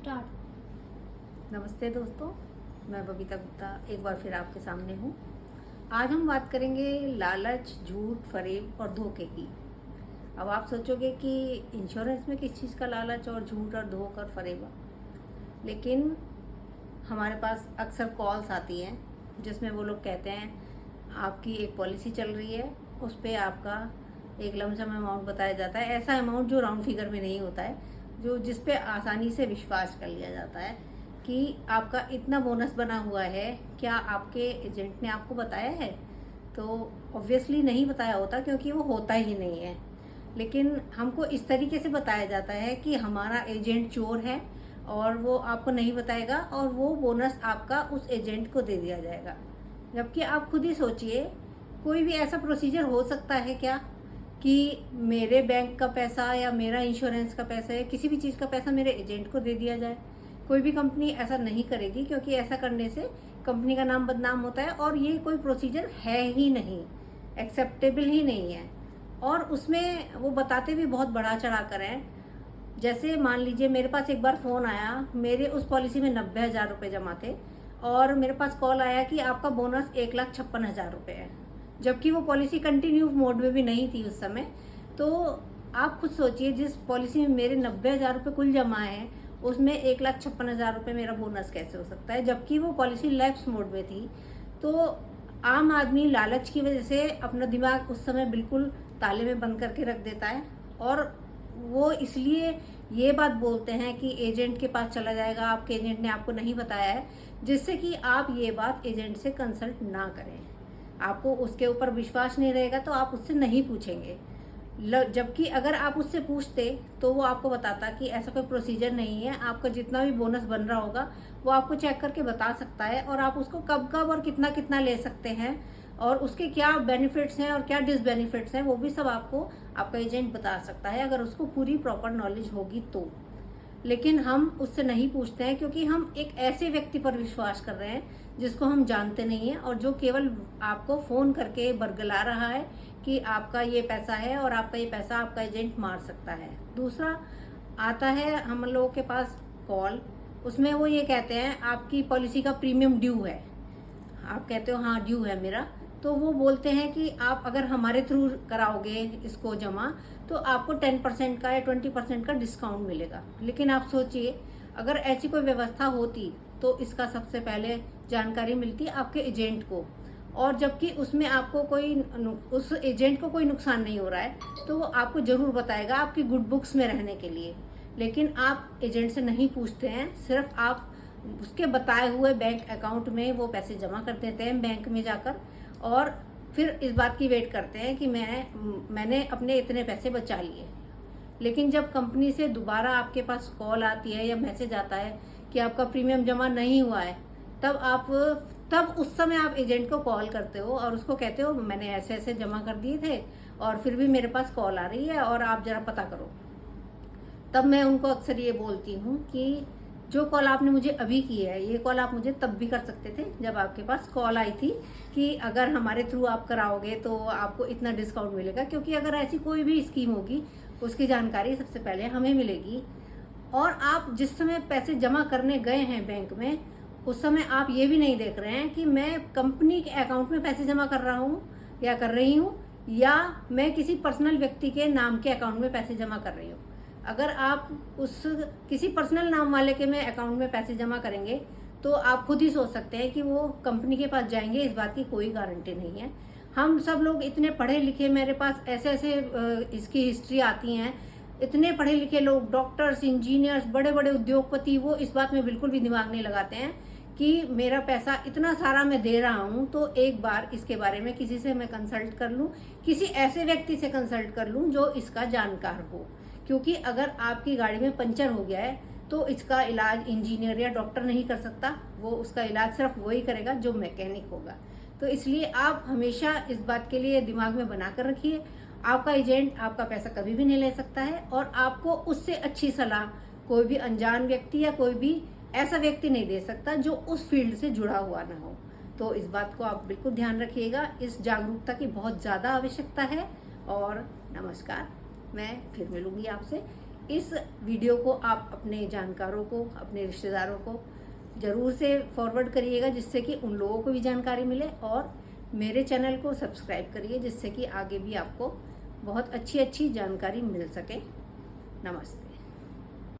Start. नमस्ते दोस्तों, मैं बबीता गुप्ता एक बार फिर आपके सामने हूँ। आज हम बात करेंगे लालच, झूठ, फरेब और धोखे की। अब आप सोचोगे कि इंश्योरेंस में किस चीज़ का लालच और झूठ और धोखा और फरेब, लेकिन हमारे पास अक्सर कॉल्स आती हैं जिसमें वो लोग कहते हैं आपकी एक पॉलिसी चल रही है, उस पर आपका एक लमसम अमाउंट बताया जाता है, ऐसा अमाउंट जो राउंड फिगर में नहीं होता है, जो जिस पे आसानी से विश्वास कर लिया जाता है कि आपका इतना बोनस बना हुआ है। क्या आपके एजेंट ने आपको बताया है? तो ऑब्वियसली नहीं बताया होता, क्योंकि वो होता ही नहीं है। लेकिन हमको इस तरीके से बताया जाता है कि हमारा एजेंट चोर है और वो आपको नहीं बताएगा और वो बोनस आपका उस एजेंट को दे दिया जाएगा। जबकि आप खुद ही सोचिए, कोई भी ऐसा प्रोसीजर हो सकता है क्या कि मेरे बैंक का पैसा या मेरा इंश्योरेंस का पैसा या किसी भी चीज़ का पैसा मेरे एजेंट को दे दिया जाए? कोई भी कंपनी ऐसा नहीं करेगी, क्योंकि ऐसा करने से कंपनी का नाम बदनाम होता है और ये कोई प्रोसीजर है ही नहीं, एक्सेप्टेबल ही नहीं है। और उसमें वो बताते भी बहुत बढ़ा चढ़ा कर हैं। जैसे मान लीजिए मेरे पास एक बार फ़ोन आया, मेरे उस पॉलिसी में 90,000 रुपये जमा थे और मेरे पास कॉल आया कि आपका बोनस 1,56,000 रुपये है, जबकि वो पॉलिसी कंटिन्यू मोड में भी नहीं थी उस समय। तो आप खुद सोचिए, जिस पॉलिसी में मेरे 90,000 रुपये कुल जमा है उसमें 1,56,000 रुपये मेरा बोनस कैसे हो सकता है, जबकि वो पॉलिसी लैप्स मोड में थी। तो आम आदमी लालच की वजह से अपना दिमाग उस समय बिल्कुल ताले में बंद करके रख देता है और वो इसलिए ये बात बोलते हैं कि एजेंट के पास चला जाएगा, आपके एजेंट ने आपको नहीं बताया है, जिससे कि आप ये बात एजेंट से कंसल्ट ना करें। आपको उसके ऊपर विश्वास नहीं रहेगा तो आप उससे नहीं पूछेंगे। जबकि अगर आप उससे पूछते तो वो आपको बताता कि ऐसा कोई प्रोसीजर नहीं है, आपका जितना भी बोनस बन रहा होगा वो आपको चेक करके बता सकता है और आप उसको कब कब और कितना कितना ले सकते हैं और उसके क्या बेनिफिट्स हैं और क्या डिसबेनिफिट्स हैं, वो भी सब आपको आपका एजेंट बता सकता है, अगर उसको पूरी प्रॉपर नॉलेज होगी तो। लेकिन हम उससे नहीं पूछते हैं, क्योंकि हम एक ऐसे व्यक्ति पर विश्वास कर रहे हैं जिसको हम जानते नहीं हैं और जो केवल आपको फ़ोन करके बरगला रहा है कि आपका ये पैसा है और आपका ये पैसा आपका एजेंट मार सकता है। दूसरा आता है हम लोगों के पास कॉल, उसमें वो ये कहते हैं आपकी पॉलिसी का प्रीमियम ड्यू है। आप कहते हो हाँ ड्यू है मेरा, तो वो बोलते हैं कि आप अगर हमारे थ्रू कराओगे इसको जमा तो आपको 10% का या 20% का डिस्काउंट मिलेगा। लेकिन आप सोचिए, अगर ऐसी कोई व्यवस्था होती तो इसका सबसे पहले जानकारी मिलती आपके एजेंट को, और जबकि उसमें आपको उस एजेंट को कोई नुकसान नहीं हो रहा है तो वो आपको ज़रूर बताएगा आपकी गुड बुक्स में रहने के लिए। लेकिन आप एजेंट से नहीं पूछते हैं, सिर्फ आप उसके बताए हुए बैंक अकाउंट में वो पैसे जमा कर देते हैं बैंक में जाकर, और फिर इस बात की वेट करते हैं कि मैंने अपने इतने पैसे बचा लिए। लेकिन जब कंपनी से दोबारा आपके पास कॉल आती है या मैसेज आता है कि आपका प्रीमियम जमा नहीं हुआ है, तब उस समय आप एजेंट को कॉल करते हो और उसको कहते हो मैंने ऐसे ऐसे जमा कर दिए थे और फिर भी मेरे पास कॉल आ रही है और आप ज़रा पता करो। तब मैं उनको अक्सर ये बोलती हूँ कि जो कॉल आपने मुझे अभी की है, ये कॉल आप मुझे तब भी कर सकते थे जब आपके पास कॉल आई थी कि अगर हमारे थ्रू आप कराओगे तो आपको इतना डिस्काउंट मिलेगा, क्योंकि अगर ऐसी कोई भी स्कीम होगी उसकी जानकारी सबसे पहले हमें मिलेगी। और आप जिस समय पैसे जमा करने गए हैं बैंक में, उस समय आप ये भी नहीं देख रहे हैं कि मैं कंपनी के अकाउंट में पैसे जमा कर रहा हूँ या कर रही हूँ, या मैं किसी पर्सनल व्यक्ति के नाम के अकाउंट में पैसे जमा कर रही हूँ। अगर आप उस किसी पर्सनल नाम वाले के में अकाउंट में पैसे जमा करेंगे तो आप खुद ही सोच सकते हैं कि वो कंपनी के पास जाएंगे, इस बात की कोई गारंटी नहीं है। हम सब लोग इतने पढ़े लिखे, मेरे पास ऐसे ऐसे इसकी हिस्ट्री आती हैं, इतने पढ़े लिखे लोग, डॉक्टर्स, इंजीनियर्स, बड़े बड़े उद्योगपति, वो इस बात में बिल्कुल भी दिमाग नहीं लगाते हैं कि मेरा पैसा इतना सारा मैं दे रहा हूँ तो एक बार इसके बारे में किसी से मैं कंसल्ट कर लूँ, किसी ऐसे व्यक्ति से कंसल्ट कर लूँ जो इसका जानकार हो। क्योंकि अगर आपकी गाड़ी में पंचर हो गया है तो इसका इलाज इंजीनियर या डॉक्टर नहीं कर सकता, वो उसका इलाज सिर्फ वही करेगा जो मैकेनिक होगा। तो इसलिए आप हमेशा इस बात के लिए दिमाग में बना कर रखिए, आपका एजेंट आपका पैसा कभी भी नहीं ले सकता है और आपको उससे अच्छी सलाह कोई भी अनजान व्यक्ति या कोई भी ऐसा व्यक्ति नहीं दे सकता जो उस फील्ड से जुड़ा हुआ ना हो। तो इस बात को आप बिल्कुल ध्यान रखिएगा, इस जागरूकता की बहुत ज़्यादा आवश्यकता है। और नमस्कार, मैं फिर मिलूंगी आपसे इस वीडियो को आप अपने जानकारों को, अपने रिश्तेदारों को ज़रूर से फॉरवर्ड करिएगा, जिससे कि उन लोगों को भी जानकारी मिले। और मेरे चैनल को सब्सक्राइब करिए, जिससे कि आगे भी आपको बहुत अच्छी अच्छी जानकारी मिल सके। नमस्ते।